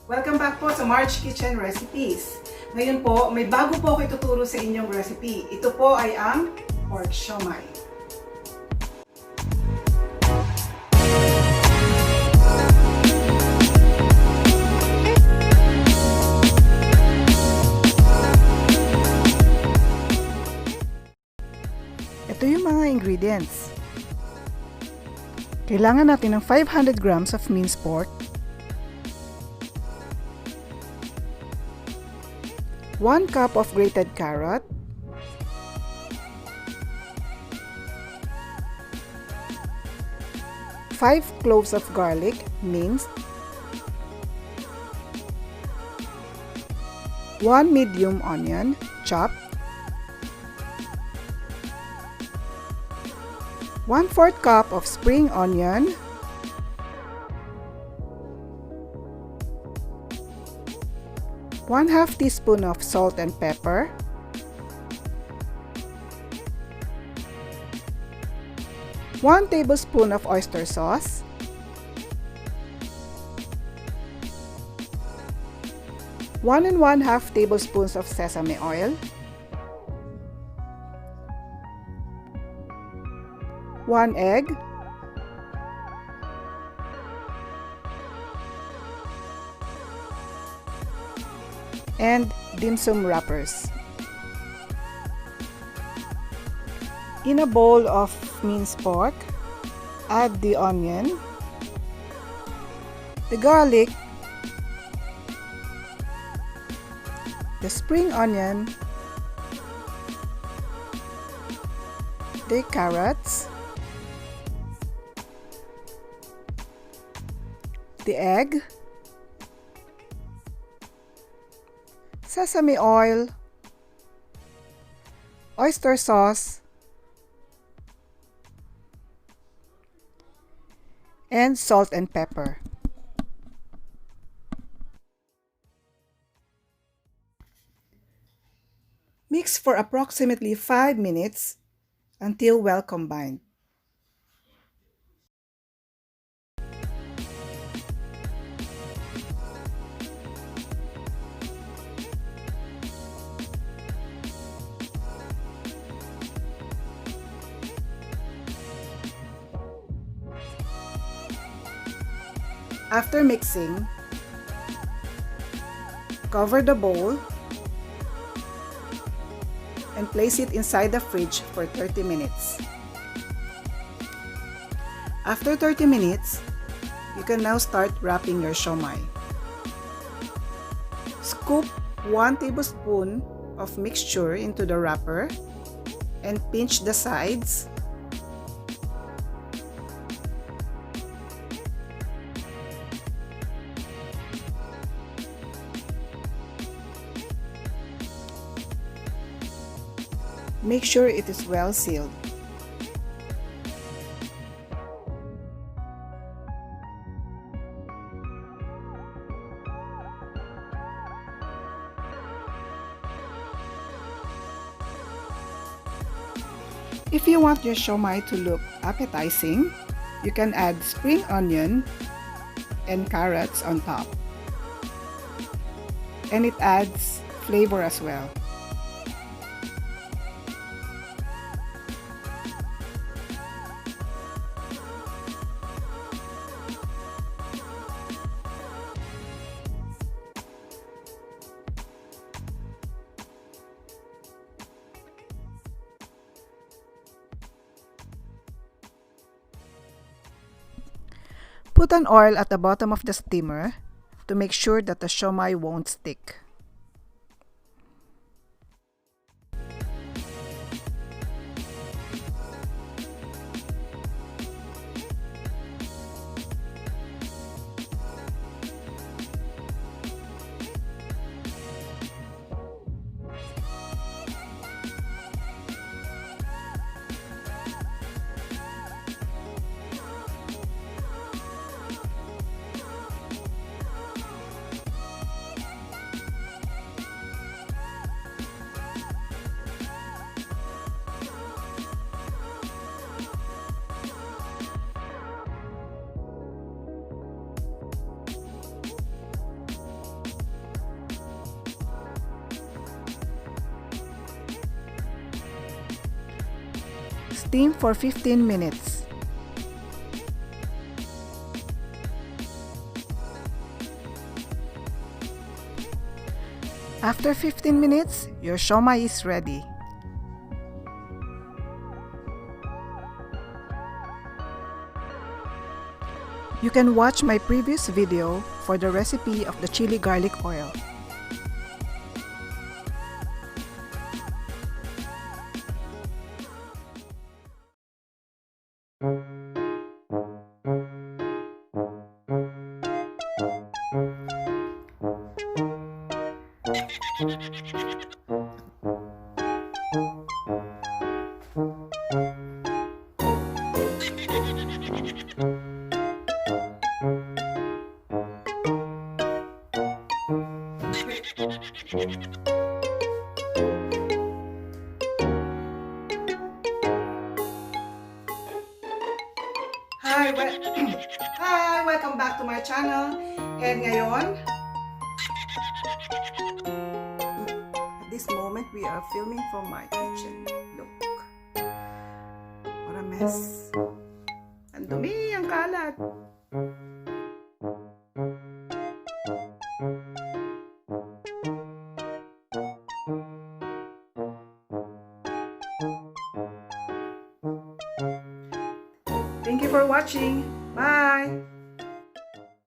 Welcome back po sa Marj Kitchen Recipes. Ngayon po, may bago po ako ituturo sa inyong recipe. Ito po ay ang pork siomai. Ito yung mga ingredients. Kailangan natin ng 500 grams of minced pork, 1 cup of grated carrot, 5 cloves of garlic, minced, 1 medium onion, chopped, 1/4 cup of spring onion, 1/2 teaspoon of salt and pepper, 1 tablespoon of oyster sauce, 1 1/2 tablespoons of sesame oil, 1 egg, and DIMSUM wrappers. In a bowl of minced pork, add the onion, the garlic, the spring onion, the carrots, the egg, sesame oil, oyster sauce, and salt and pepper. Mix for approximately 5 minutes until well combined. After mixing, cover the bowl and place it inside the fridge for 30 minutes. After 30 minutes, you can now start wrapping your siomai. Scoop 1 tablespoon of mixture into the wrapper and pinch the sides. Make sure it is well sealed. If you want your siomai to look appetizing, you can add spring onion and carrots on top. And it adds flavor as well. Put an oil at the bottom of the steamer to make sure that the siomai won't stick. steam for 15 minutes. After 15 minutes, your siomai is ready. You can watch my previous video for the recipe of the chili garlic oil. Hi, welcome back to my channel. And ngayon, at this moment, we are filming from my kitchen. Look, what a mess. Ang dumi, ang kalat. Thank you for watching. Bye!